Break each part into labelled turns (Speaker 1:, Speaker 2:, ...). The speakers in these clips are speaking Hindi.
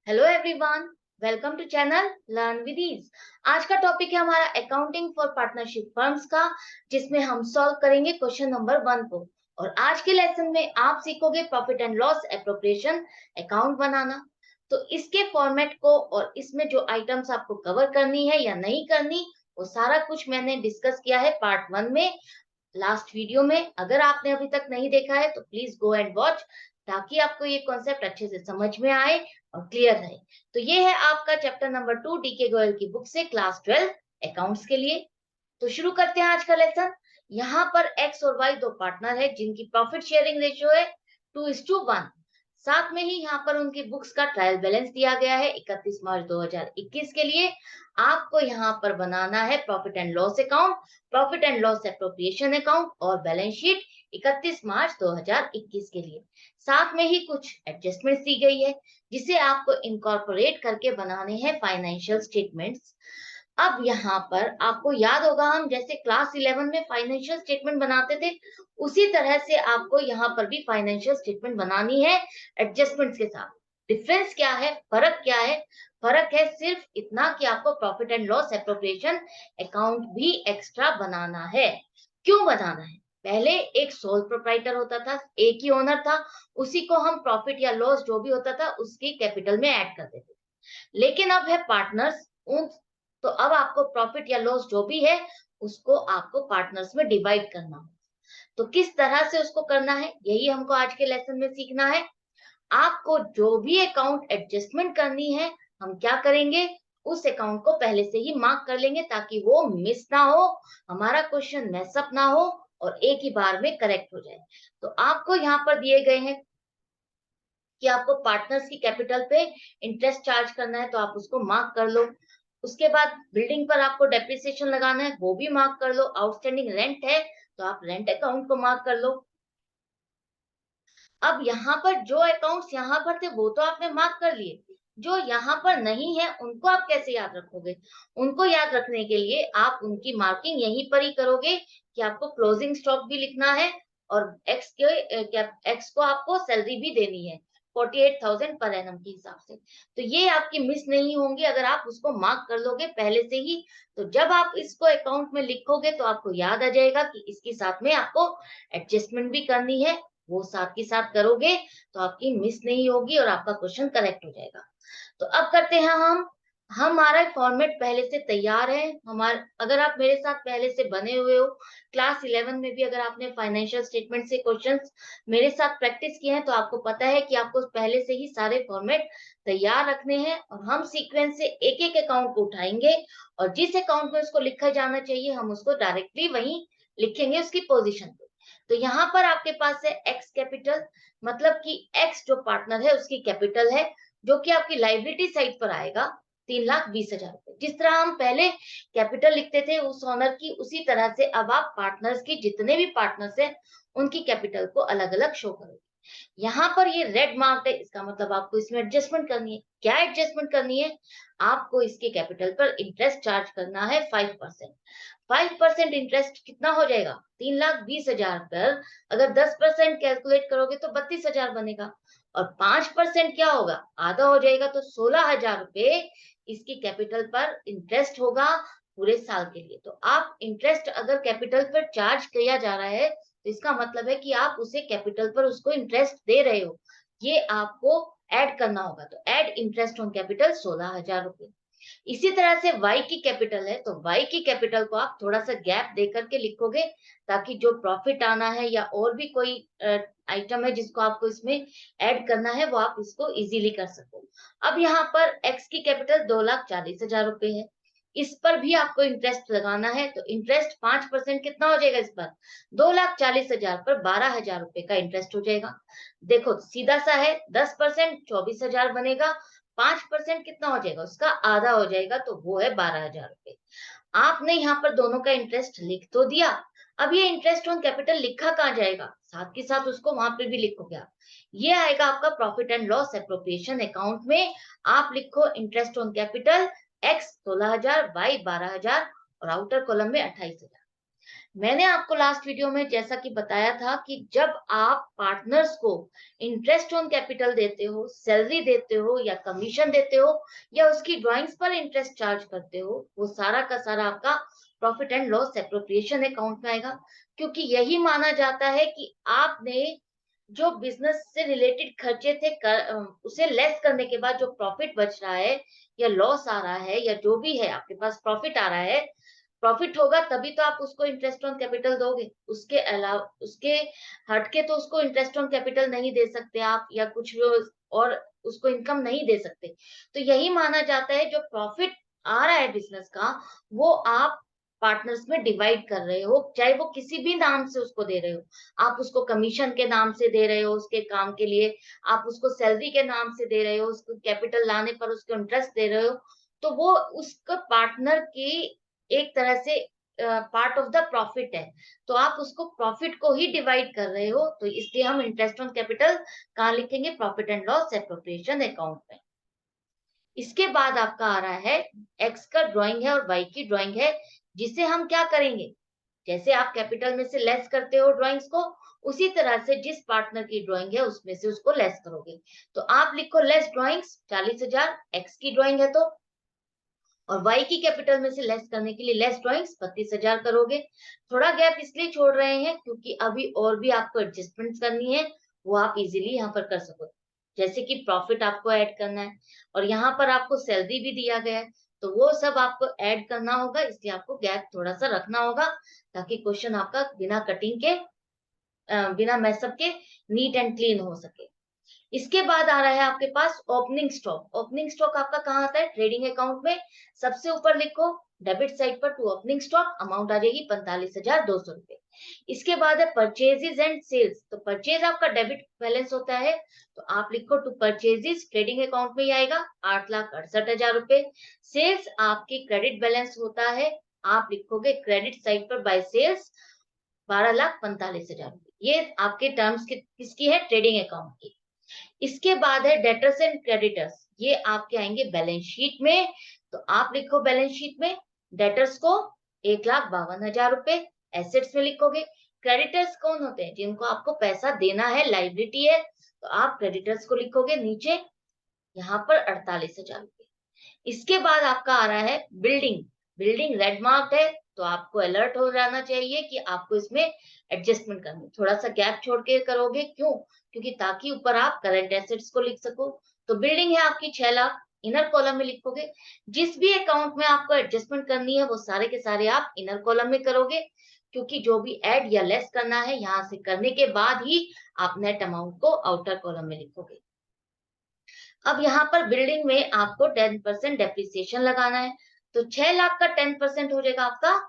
Speaker 1: Hello everyone, welcome to channel learn with ease. आज का टॉपिक है हमारा अकाउंटिंग फॉर पार्टनरशिप फर्म्स का, जिसमें हम सॉल्व करेंगे क्वेश्चन नंबर 1 को। और आज के लेसन में आप सीखोगे profit and loss appropriation account बनाना। तो इसके फॉर्मेट को और इसमें जो आइटम्स आपको कवर करनी है या नहीं करनी, वो सारा कुछ मैंने डिस्कस किया है पार्ट 1 में, लास्ट वीडियो में। अगर आपने अभी तक नहीं देखा है तो प्लीज गो एंड वॉच, ताकि आपको ये कॉन्सेप्ट अच्छे से समझ में आए और क्लियर रहे। तो ये है आपका चैप्टर नंबर 2 डीके गोयल की बुक से, क्लास 12 अकाउंट्स के लिए। तो शुरू करते हैं आज का लेसन। यहाँ पर एक्स और वाई दो पार्टनर है जिनकी प्रॉफिट शेयरिंग रेशियो है 2:1। साथ में ही यहाँ पर उनकी बुक्स का ट्रायल बैलेंस दिया गया है 31 मार्च 2021 के लिए। आपको यहाँ पर बनाना है profit and loss account, profit and loss appropriation account और बैलेंस शीट 31 मार्च 2021 के लिए। साथ में ही कुछ एडजस्टमेंट्स दी गई है जिसे आपको इनकॉर्पोरेट करके बनाने हैं फाइनेंशियल स्टेटमेंट्स। अब यहाँ पर आपको याद होगा, हम जैसे क्लास 11 में फाइनेंशियल स्टेटमेंट बनाते थे, उसी तरह से आपको यहाँ पर भी फाइनेंशियल स्टेटमेंट बनानी है एडजस्टमेंट्स के साथ। डिफरेंस क्या है, फर्क क्या है? फर्क है सिर्फ इतना कि आपको profit and loss appropriation account भी एक्स्ट्रा बनाना है। क्यों बनाना है? पहले एक सोल प्रोप्राइटर होता था, एक ही ओनर था, उसी को हम प्रॉफिट या लॉस जो भी होता था उसकी कैपिटल में ऐड करते थे। लेकिन अब है पार्टनर्स, उन तो अब आपको प्रॉफिट या लॉस जो भी है उसको आपको पार्टनर्स में डिवाइड करना हो। तो किस तरह से उसको करना है, यही हमको आज के लेसन में सीखना है। आपको जो भी अकाउंट एडजस्टमेंट करनी है, हम क्या करेंगे, उस अकाउंट को पहले से ही मार्क कर लेंगे ताकि वो मिस ना हो, हमारा क्वेश्चन मैसअप ना हो और एक ही बार में करेक्ट हो जाए। तो आपको यहाँ पर दिए गए हैं कि आपको पार्टनर्स की कैपिटल पे इंटरेस्ट चार्ज करना है, तो आप उसको मार्क कर लो। उसके बाद बिल्डिंग पर आपको डेप्रिसिएशन लगाना है, वो भी मार्क कर लो। आउटस्टैंडिंग रेंट है तो आप रेंट अकाउंट को मार्क कर लो। अब यहाँ पर जो अकाउंट्स यहाँ पर थे वो तो आपने मार्क कर लिए, जो यहाँ पर नहीं है उनको आप कैसे याद रखोगे? उनको याद रखने के लिए आप उनकी मार्किंग यहीं पर ही करोगे कि आपको क्लोजिंग स्टॉक भी लिखना है और एक्स को आपको सैलरी भी देनी है 48,000 पर एनम के हिसाब से। तो ये आपकी मिस नहीं होंगी अगर आप उसको मार्क कर लोगे पहले से ही। तो जब आप इसको अकाउंट में लिखोगे तो आपको याद आ जाएगा कि इसके साथ में आपको एडजस्टमेंट भी करनी है, वो साथ के साथ करोगे तो आपकी मिस नहीं होगी और आपका क्वेश्चन करेक्ट हो जाएगा। तो अब करते हैं हम। हमारा फॉर्मेट पहले से तैयार है। हमारे अगर आप मेरे साथ पहले से बने हुए हो, क्लास 11 में भी अगर आपने फाइनेंशियल स्टेटमेंट से क्वेश्चंस मेरे साथ प्रैक्टिस किए हैं तो आपको पता है कि आपको पहले से ही सारे फॉर्मेट तैयार रखने हैं और हम सीक्वेंस से एक एक अकाउंट को उठाएंगे और जिस अकाउंट में उसको लिखा जाना चाहिए हम उसको डायरेक्टली वहीं लिखेंगे उसकी पोजीशन पे। तो यहाँ पर आपके पास है एक्स कैपिटल, मतलब कि एक्स जो पार्टनर है उसकी कैपिटल है, जो कि आपकी लाइबिलिटी साइड पर आएगा 3,20,000 रुपए। जिस तरह हम पहले कैपिटल लिखते थे उस ऑनर की, उसी तरह से अब आप पार्टनर्स की जितने भी पार्टनर्स हैं उनकी कैपिटल को अलग अलग शो करोगे। यहाँ पर ये रेड मार्क है, इसका मतलब आपको इसमें एडजस्टमेंट करनी है। क्या एडजस्टमेंट करनी है? आपको इसके कैपिटल पर इंटरेस्ट चार्ज करना है 5%। 5% इंटरेस्ट कितना हो जाएगा? 3,20,000 पर अगर 10% कैलकुलेट करोगे तो 32,000 बनेगा। और 5% क्या होगा? आधा हो जाएगा, तो 16,000 रुपए इसकी कैपिटल पर इंटरेस्ट होगा पूरे साल के लिए। तो आप इंटरेस्ट अगर कैपिटल पर चार्ज किया जा रहा है तो इसका मतलब है कि आप उसे कैपिटल पर उसको इंटरेस्ट दे रहे हो, ये आपको ऐड करना होगा। तो ऐड इंटरेस्ट ऑन कैपिटल 16,000 रुपए। इसी तरह से y की कैपिटल है तो y की कैपिटल को आप थोड़ा सा गैप दे करके लिखोगे, ताकि जो प्रॉफिट आना है या और भी कोई आइटम है जिसको आपको इसमें ऐड करना है वो आप इसको इजीली कर सको। अब यहाँ पर x की कैपिटल 2,40,000 रुपए है, इस पर भी आपको इंटरेस्ट लगाना है। तो इंटरेस्ट 5% कितना हो जाएगा? इस पर 2,40,000 पर 12,000 रुपए का इंटरेस्ट हो जाएगा। देखो सीधा सा है, 10% 24,000 बनेगा, 5% कितना हो जाएगा? उसका आधा हो जाएगा, तो वो है 12,000 रुपए। आपने यहाँ पर दोनों का इंटरेस्ट लिख तो दिया। अब ये इंटरेस्ट ऑन कैपिटल लिखा कहाँ जाएगा? साथ के साथ उसको वहां पे भी लिखोगे आप। ये आएगा आपका profit and loss appropriation account में। आप लिखो interest on capital X 16,000, Y 12,000 और आउटर कॉलम में 28,000। मैंने आपको लास्ट वीडियो में जैसा कि बताया था कि जब आप पार्टनर्स को इंटरेस्ट ऑन कैपिटल देते हो, सैलरी देते हो या कमीशन देते हो या उसकी ड्राइंग्स पर इंटरेस्ट चार्ज करते हो, वो सारा का सारा आपका profit and loss appropriation account में आएगा। क्योंकि यही माना जाता है कि आपने जो बिजनेस से रिलेटेड खर्चे थे उसे लेस करने के बाद जो प्रॉफिट बच रहा है या लॉस आ रहा है या जो भी है आपके पास प्रॉफिट आ रहा है, प्रॉफिट होगा तभी तो आप उसको इंटरेस्ट ऑन कैपिटल दोगे। उसके अलावा उसके हट के तो उसको इंटरेस्ट ऑन कैपिटल नहीं दे सकते आप या कुछ और उसको इनकम नहीं दे सकते। तो यही माना जाता है जो प्रॉफिट आ रहा है बिजनेस का, वो आप पार्टनर्स में डिवाइड कर रहे हो, चाहे वो किसी भी नाम से उसको दे रहे हो। आप उसको कमीशन के नाम से दे रहे हो उसके काम के लिए, आप उसको सैलरी के नाम से दे रहे हो, उसको कैपिटल लाने पर उसको इंटरेस्ट दे रहे हो, तो वो उसका पार्टनर की एक तरह से पार्ट ऑफ द प्रॉफिट है। तो आप उसको प्रॉफिट को ही डिवाइड कर रहे हो, तो इसलिए हम इंटरेस्ट ऑन कैपिटल कहाँ लिखेंगे? Profit and loss appropriation account में। इसके बाद आपका आ रहा है एक्स का ड्राइंग है और वाई की ड्राइंग है, जिसे हम क्या करेंगे? जैसे आप कैपिटल में से लेस करते हो ड्राइंग्स को, उसी तरह से जिस पार्टनर की ड्राइंग है उसमें से उसको लेस करोगे। तो आप लिखो लेस ड्राइंग्स 40,000, एक्स की ड्राइंग है तो, और वाई की कैपिटल में से लेस करने के लिए लेस ड्राइंग्स 32,000 करोगे। थोड़ा गैप इसलिए छोड़ रहे हैं क्योंकि अभी और भी आपको एडजस्टमेंट्स करनी है, वो आप इजीली यहाँ पर कर सको। जैसे कि प्रॉफिट आपको ऐड करना है और यहाँ पर आपको सैलरी भी दिया गया है, तो वो सब आपको ऐड करना होगा, इसलिए आपको गैप थोड़ा सा रखना होगा ताकि क्वेश्चन आपका बिना कटिंग के बिना मैसअप के नीट एंड क्लीन हो सके। इसके बाद आ रहा है आपके पास ओपनिंग स्टॉक। ओपनिंग स्टॉक आपका कहाँ आता है? ट्रेडिंग अकाउंट में। सबसे ऊपर लिखो डेबिट साइड पर टू ओपनिंग स्टॉक, अमाउंट आ जाएगी 45,200 रुपए। इसके बाद है परचेजेस एंड सेल्स। तो परचेज आपका डेबिट बैलेंस होता है, तो आप लिखो टू परचेजेस, ट्रेडिंग अकाउंट में ही आएगा 8,68,000 रुपए। सेल्स आपकी क्रेडिट बैलेंस होता है, आप लिखोगे क्रेडिट साइड पर बाय सेल्स 12,45,000 रुपए। ये आपके टर्म्स किसकी है? ट्रेडिंग अकाउंट की। इसके बाद है डेटर्स एंड क्रेडिटर्स, ये आपके आएंगे बैलेंस शीट में। तो आप लिखो बैलेंस शीट में डेटर्स को 1,52,000 रुपए एसेट्स में लिखोगे। क्रेडिटर्स कौन होते हैं? जिनको आपको पैसा देना है, लाइबिलिटी है, तो आप क्रेडिटर्स को लिखोगे नीचे यहाँ पर 48,000 रुपए। इसके बाद आपका आ रहा है बिल्डिंग। बिल्डिंग रेड मार्क्ड है, तो आपको अलर्ट हो जाना चाहिए कि आपको इसमें एडजस्टमेंट करनी है। थोड़ा सा गैप छोड़ के करोगे, क्यों? क्योंकि ताकि ऊपर आप करंट एसेट्स को लिख सको। तो बिल्डिंग है आपकी 6,00,000, इनर कॉलम में लिखोगे। जिस भी अकाउंट में आपको एडजस्टमेंट करनी है वो सारे के सारे आप इनर कॉलम में करोगे, क्योंकि जो भी ऐड या लेस करना है यहाँ से करने के बाद ही आप नेट अमाउंट को आउटर कॉलम में लिखोगे। अब यहाँ पर बिल्डिंग में आपको 10% डेप्रिसिएशन लगाना है, तो 6,00,000 का 10% हो जाएगा आपका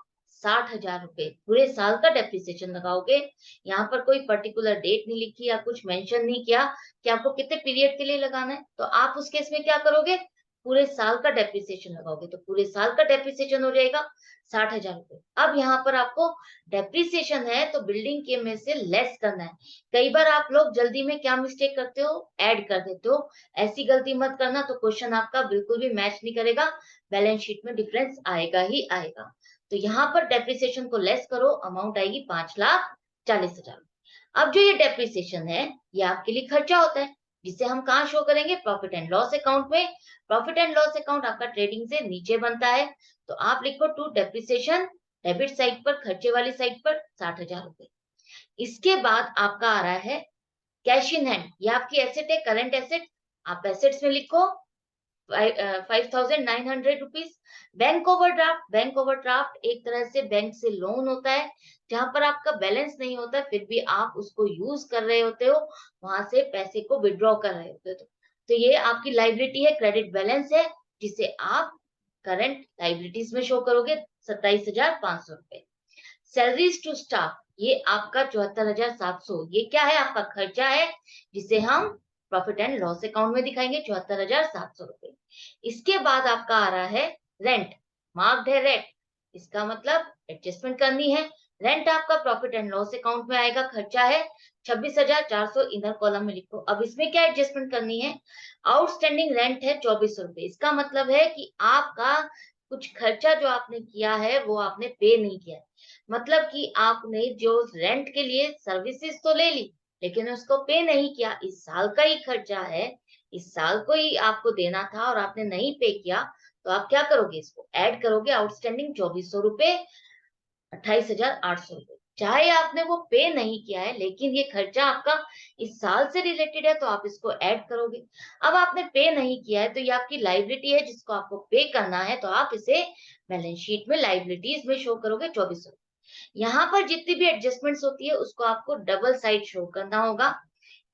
Speaker 1: 60,000 रुपए। पूरे साल का डेप्रिसिएशन लगाओगे। यहाँ पर कोई पर्टिकुलर डेट नहीं लिखी या कुछ मेंशन नहीं किया कि आपको कितने पीरियड के लिए लगाना है, तो आप उस केस में क्या करोगे? पूरे साल का डेप्रिसिएशन लगाओगे, तो पूरे साल का डेप्रिसिएशन हो जाएगा 60,000 रुपए। अब यहाँ पर आपको डेप्रिसिएशन है तो बिल्डिंग के में से लेस करना है। कई बार आप लोग जल्दी में क्या मिस्टेक करते हो? ऐड कर देते हो। ऐसी गलती मत करना, तो क्वेश्चन आपका बिल्कुल भी मैच नहीं करेगा, बैलेंस शीट में डिफरेंस आएगा ही आएगा। तो यहाँ पर डेप्रिसिएशन को लेस करो, अमाउंट आएगी 5,40,000। अब जो ये डेप्रिसिएशन है, ये आपके लिए खर्चा होता है, जिसे हम कहाँ शो करेंगे? प्रॉफिट एंड लॉस अकाउंट में। प्रॉफिट एंड लॉस अकाउंट आपका ट्रेडिंग से नीचे बनता है, तो आप लिखो टू डेप्रिसिएशन, डेबिट साइड पर, खर्चे वाली साइड पर 60,000 रुपए। इसके बाद आपका आ रहा है कैश इन हैंड, ये आपकी एसेट है, करंट एसेट। आप एसेट्स में लिखो 5,900 rupees. Bank overdraft, bank overdraft एक तरह से बैंक से लोन होता है, जहां पर आपका बैलेंस नहीं होता फिर भी आप उसको यूज कर रहे होते हो, वहां से पैसे को विड्रॉ कर रहे होते हो। तो ये आपकी लाइबिलिटी है, क्रेडिट बैलेंस है, जिसे आप करंट लाइबिलिटीज में शो करोगे 27,500 रुपए। सैलरीज टू स्टाफ, ये आपका 74,700, ये क्या है? आपका खर्चा है, जिसे हम प्रॉफिट एंड लॉस अकाउंट में दिखाएंगे 74,700 रुपए। इसके बाद आपका आ रहा है रेंट, मार्क्ड है रेंट, इसका मतलब एडजस्टमेंट करनी है। रेंट आपका प्रॉफिट एंड लॉस अकाउंट में आएगा, खर्चा है 26,400, इनर कॉलम में लिखो। अब इसमें क्या एडजस्टमेंट करनी है? आउटस्टैंडिंग रेंट है 2,400 रुपए। इसका मतलब है कि आपका कुछ खर्चा जो आपने किया है वो आपने पे नहीं किया है। मतलब कि आपने जो रेंट के लिए सर्विसेज तो ले ली, लेकिन उसको पे नहीं किया। इस साल का ही खर्चा है, इस साल को ही आपको देना था और आपने नहीं पे किया, तो आप क्या करोगे? इसको ऐड करोगे, आउटस्टैंडिंग 2400 रुपए, 28,800 रुपए। चाहे आपने वो पे नहीं किया है, लेकिन ये खर्चा आपका इस साल से रिलेटेड है, तो आप इसको ऐड करोगे। अब आपने पे नहीं किया है, तो ये आपकी लायबिलिटी है जिसको आपको पे करना है, तो आप इसे बैलेंस शीट में लायबिलिटीज में शो करोगे 2400। यहाँ पर जितनी भी एडजस्टमेंट्स होती है उसको आपको डबल साइड शो करना होगा।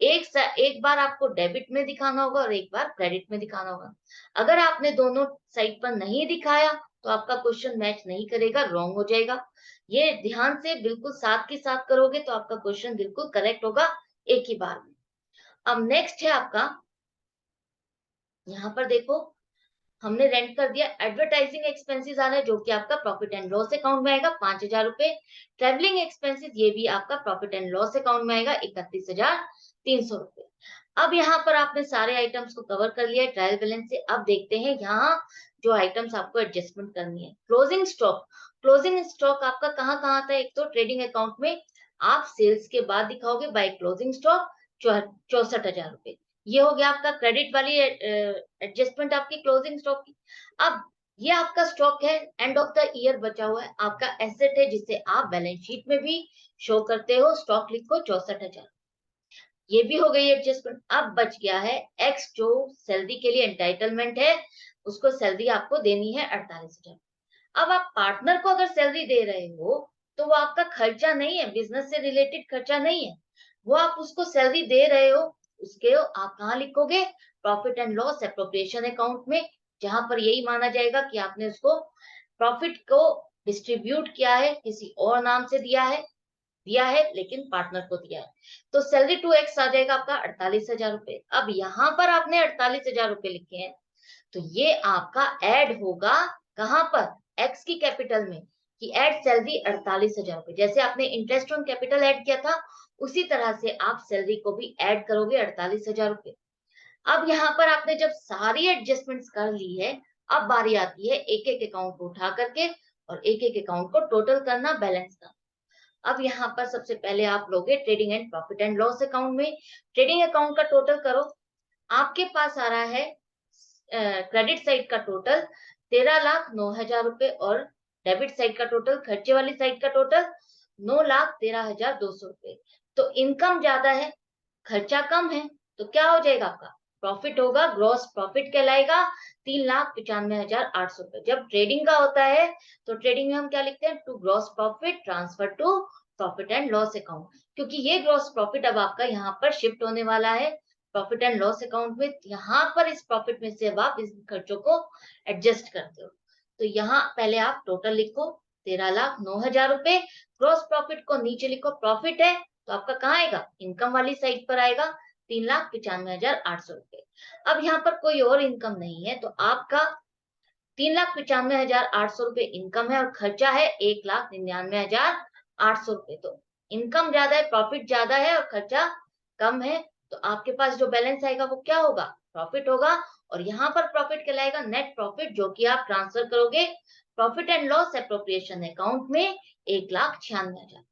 Speaker 1: एक बार आपको डेबिट में दिखाना होगा और एक बार क्रेडिट में दिखाना होगा। अगर आपने दोनों साइड पर नहीं दिखाया तो आपका क्वेश्चन मैच नहीं करेगा, रॉन्ग हो जाएगा। ये ध्यान से बिल्कुल साथ के साथ करोगे तो आपका क्वेश्चन बिल्कुल करेक्ट होगा एक ही बार में। अब नेक्स्ट है आपका, यहाँ पर देखो, हमने रेंट कर दिया। एडवर्टाइजिंग एक्सपेंसेस आ रहा है जो कि आपका प्रॉफिट एंड लॉस अकाउंट में आएगा 5,000 रुपए। ट्रेवलिंग एक्सपेंसेस ये भी आपका प्रॉफिट एंड लॉस अकाउंट में आएगा 31,300 रुपए। अब यहाँ पर आपने सारे आइटम्स को कवर कर लिया है ट्रायल बैलेंस से। अब देखते हैं यहाँ जो आइटम्स आपको एडजस्टमेंट करनी है। क्लोजिंग स्टॉक, क्लोजिंग स्टॉक आपका कहाँ कहाँ आता है? एक तो ट्रेडिंग अकाउंट में आप सेल्स के बाद दिखाओगे बाय क्लोजिंग स्टॉक 64,000 रुपए। ये हो गया आपका क्रेडिट वाली एडजस्टमेंट आपकी क्लोजिंग स्टॉक की। अब ये आपका स्टॉक है, एंड ऑफ द ईयर बचा हुआ है, आपका एसेट है जिसे आप बैलेंस शीट में भी शो करते हो। स्टॉक लिखो 64,000। ये भी हो गई एडजस्टमेंट। अब बच गया है एक्स, जो सैलरी के लिए एंटाइटलमेंट है, उसको सैलरी आपको देनी है 48,000। अब आप पार्टनर को अगर सैलरी दे रहे हो तो वो आपका खर्चा नहीं है, बिजनेस से रिलेटेड खर्चा नहीं है, वो आप उसको सैलरी दे रहे हो। उसके आप कहाँ लिखोगे? Profit and loss appropriation account में, जहां पर यही माना जाएगा कि आपने उसको प्रॉफिट को डिस्ट्रीब्यूट किया है, किसी और नाम से दिया है लेकिन पार्टनर को दिया है। तो सैलरी 2x आ जाएगा आपका 48,000 रुपए। अब यहाँ पर आपने 48,000 रुपए लिखे हैं, तो ये आपका ऐड होगा कहां पर? एक्स की कैपिटल में, कि ऐड सैलरी 48,000 रुपए। जैसे आपने इंटरेस्ट ऑन कैपिटल ऐड किया था, उसी तरह से आप सैलरी को भी ऐड करोगे 48,000 रुपए। अब यहाँ पर आपने जब सारी एडजस्टमेंट्स कर ली है, अब बारी आती है एक एक अकाउंट को उठा करके और एक एक अकाउंट को टोटल करना, बैलेंस का। अब यहाँ पर सबसे पहले आप लोगे trading and profit and loss account में। ट्रेडिंग अकाउंट का टोटल करो। आपके पास आ रहा है क्रेडिट साइड का टोटल 13,09,000 रुपए और डेबिट साइड का टोटल, खर्चे वाली साइड का टोटल 9,13,200 रुपए। तो इनकम ज्यादा है, खर्चा कम है, तो क्या हो जाएगा? आपका प्रॉफिट होगा, ग्रॉस प्रॉफिट कहलाएगा 3,95,800 रुपए। जब ट्रेडिंग का होता है तो ट्रेडिंग में हम क्या लिखते हैं? To gross profit transfer to profit and loss account, क्योंकि ये ग्रॉस प्रॉफिट अब आपका यहाँ पर शिफ्ट होने वाला है प्रॉफिट एंड लॉस अकाउंट में। यहाँ पर इस प्रॉफिट में से अब आप इस खर्चों को एडजस्ट करते हो। तो यहाँ पहले आप टोटल लिखो 13,09,000 रुपए। ग्रॉस प्रॉफिट को नीचे लिखो, प्रॉफिट है तो आपका कहाँ आएगा? इनकम वाली साइड पर आएगा 3,95,800 रुपए। अब यहाँ पर कोई और इनकम नहीं है, तो आपका 3,95,800 रुपए इनकम है और खर्चा है 1,99,800 रुपए। तो इनकम ज्यादा है, प्रॉफिट ज्यादा है और खर्चा कम है, तो आपके पास जो बैलेंस आएगा वो क्या होगा? प्रॉफिट होगा। और यहाँ पर प्रॉफिट कहलाएगा नेट प्रॉफिट, जो कि आप ट्रांसफर करोगे profit and loss appropriation account में 1,96,000।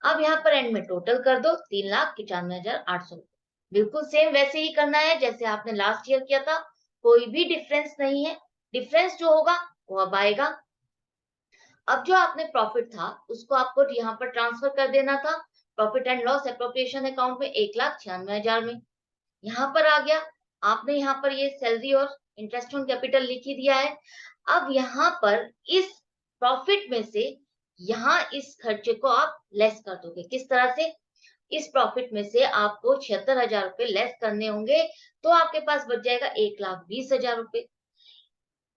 Speaker 1: अब यहाँ पर एंड में टोटल कर दो 3,95,800। बिल्कुल सेम वैसे ही करना है जैसे आपने लास्ट ईयर किया था, कोई भी डिफरेंस नहीं है। डिफरेंस जो होगा वो अब आएगा। अब जो आपने प्रॉफिट था उसको आपको यहाँ पर ट्रांसफर कर देना था profit and loss appropriation account में 1,96,000 में। यहाँ पर आ गया। आपने यहाँ पर ये सैलरी और इंटरेस्ट ऑन कैपिटल लिख ही दिया है। अब यहाँ पर इस प्रॉफिट में से यहाँ इस खर्चे को आप लेस कर दोगे। किस तरह से? इस प्रॉफिट में से आपको 76,000 रुपए लेस करने होंगे, तो आपके पास बच जाएगा 1,20,000 रुपए।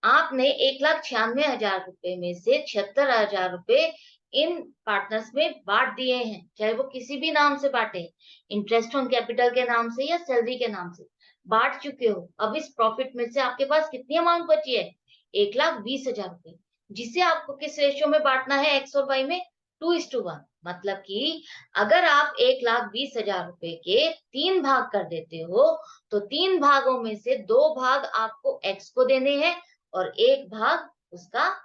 Speaker 1: आपने 1,96,000 रुपए में से 76,000 रुपए इन पार्टनर्स में बांट दिए हैं, चाहे वो किसी भी नाम से बांटे, इंटरेस्ट ऑन कैपिटल के नाम से या सैलरी के नाम से बांट चुके हो। अब इस प्रॉफिट में से आपके पास कितनी अमाउंट बची है? 1,20,000 रुपए, जिसे आपको किस रेशियो में बांटना है? एक्स और वाई में 2:1। मतलब कि अगर आप 1,20,000 रुपए के 3 भाग कर देते हो, तो 3 भागों में से 2 भाग आपको एक्स को देने हैं और 1 भाग उसका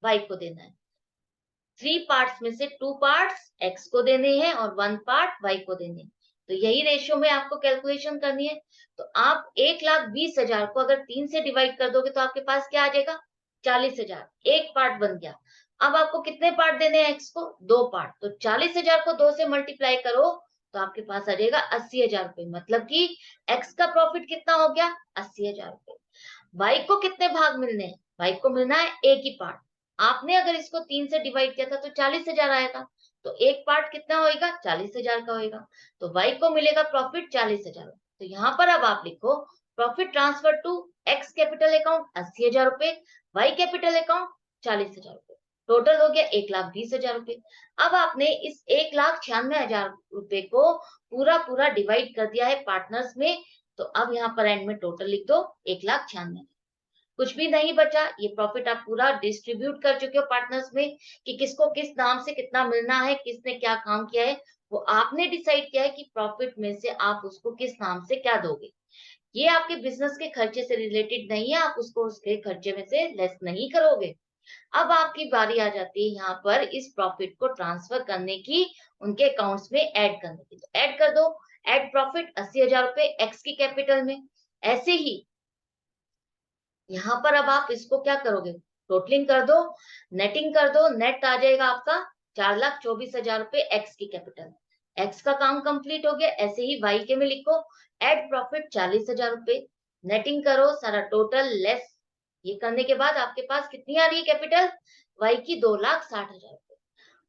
Speaker 1: y को देना है। 3 पार्ट्स में से 2 पार्ट्स x को देने हैं और 1 पार्ट y को देने हैं। तो यही रेशियो में आपको कैलकुलेशन करनी है। तो आप 1,20,000 को अगर 3 से डिवाइड कर दोगे तो आपके पास क्या आ जाएगा? 40,000। एक पार्ट बन गया। अब आपको कितने पार्ट देने हैं x को? 2 पार्ट। तो 40,000 को 2 से मल्टीप्लाई करो तो आपके पास आ जाएगा 80,000 रुपए। मतलब कि x का प्रॉफिट कितना हो गया? 80,000 रुपए। y को कितने भाग मिलने हैं? y को मिलना है एक ही पार्ट। आपने अगर इसको 3 से डिवाइड किया था तो 40,000 आया था। तो एक पार्ट कितना होएगा? 40,000 का होएगा। तो y को मिलेगा प्रॉफिट 40,000। तो यहाँ पर अब आप लिखो profit transfer to x capital account 80,000 रुपए, y कैपिटल अकाउंट 40,000 रुपए। टोटल हो गया 1,20,000 रुपए। अब आपने इस 1,96,000 रुपए को पूरा डिवाइड कर दिया है पार्टनर्स में। तो अब यहाँ पर एंड में टोटल लिख दो 1,96,000। कुछ भी नहीं बचा। ये प्रॉफिट आप पूरा डिस्ट्रीब्यूट कर चुके हो पार्टनर्स में कि किसको किस नाम से कितना मिलना है, किसने क्या काम किया है, वो आपने डिसाइड किया है कि प्रॉफिट में से आप उसको किस नाम से क्या दोगे। ये आपके बिजनेस के खर्चे से रिलेटेड नहीं है, आप उसको उसके खर्चे में से लेस नहीं करोगे। अब आपकी बारी आ जाती है यहाँ पर इस प्रॉफिट को ट्रांसफर करने की, उनके अकाउंट्स में ऐड करने की। तो ऐड कर दो। ऐड प्रॉफिट 80,000 रुपए एक्स की कैपिटल में। ऐसे ही यहाँ पर अब आप इसको क्या करोगे? टोटलिंग कर दो, नेटिंग कर दो। नेट आ जाएगा आपका 4,24,000 रुपए एक्स की कैपिटल। एक्स का काम कंप्लीट हो गया। ऐसे ही वाई के में लिखो एड प्रॉफिट 40,000 रुपए। नेटिंग करो सारा टोटल लेस। ये करने के बाद आपके पास कितनी आ रही है कैपिटल? वाई की 2,60,000 रुपए।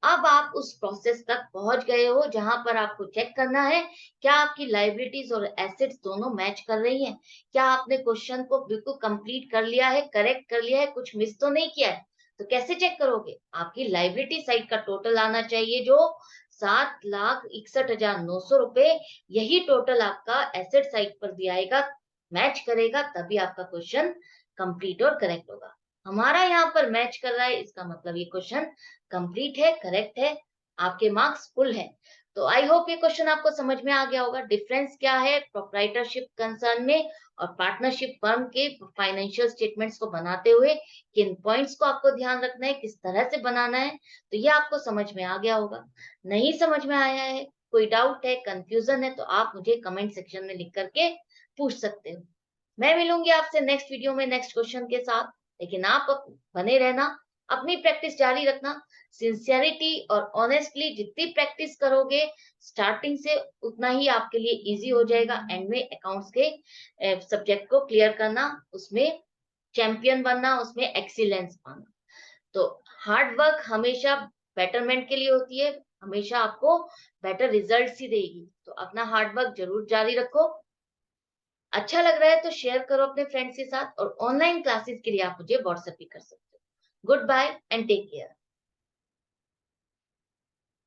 Speaker 1: अब आप उस प्रोसेस तक पहुंच गए हो जहां पर आपको चेक करना है क्या आपकी लायबिलिटीज और एसेट्स दोनों मैच कर रही हैं। क्या आपने क्वेश्चन को बिल्कुल कंप्लीट कर लिया है, करेक्ट कर लिया है, कुछ मिस तो नहीं किया है। तो कैसे चेक करोगे? आपकी लायबिलिटी साइड का टोटल आना चाहिए जो 7,61,900 रुपए। यही टोटल आपका एसेट साइड पर दिया आएगा, मैच करेगा, तभी आपका क्वेश्चन कंप्लीट और करेक्ट होगा। हमारा यहाँ पर मैच कर रहा है, इसका मतलब ये क्वेश्चन कंप्लीट है, करेक्ट है, आपके मार्क्स फुल है। तो आई होप ये क्वेश्चन आपको समझ में आ गया होगा। डिफरेंस क्या है प्रोप्राइटरशिप कंसर्न में और पार्टनरशिप फर्म के फाइनेंशियल स्टेटमेंट्स को बनाते हुए किन पॉइंट्स को आपको ध्यान रखना है, किस तरह से बनाना है, तो ये आपको समझ में आ गया होगा। नहीं समझ में आया है, कोई डाउट है, कंफ्यूजन है, तो आप मुझे कमेंट सेक्शन में लिख करके पूछ सकते हो। मैं मिलूंगी आपसे नेक्स्ट वीडियो में नेक्स्ट क्वेश्चन के साथ। लेकिन आप बने रहना, अपनी प्रैक्टिस जारी रखना। सिंसियरिटी और ऑनेस्टली जितनी प्रैक्टिस करोगे स्टार्टिंग से, उतना ही आपके लिए इजी हो जाएगा एंड में अकाउंट्स के सब्जेक्ट को क्लियर करना, उसमें चैंपियन बनना, उसमें एक्सीलेंस पाना। तो हार्ड वर्क हमेशा बेटरमेंट के लिए होती है, हमेशा आपको बेटर रिजल्ट ही देगी। तो अपना हार्ड वर्क जरूर जारी रखो। अच्छा लग रहा है तो शेयर करो अपने फ्रेंड्स के साथ, और ऑनलाइन क्लासेस के लिए आप मुझे व्हाट्सएप भी कर सकते हो। Goodbye and take care.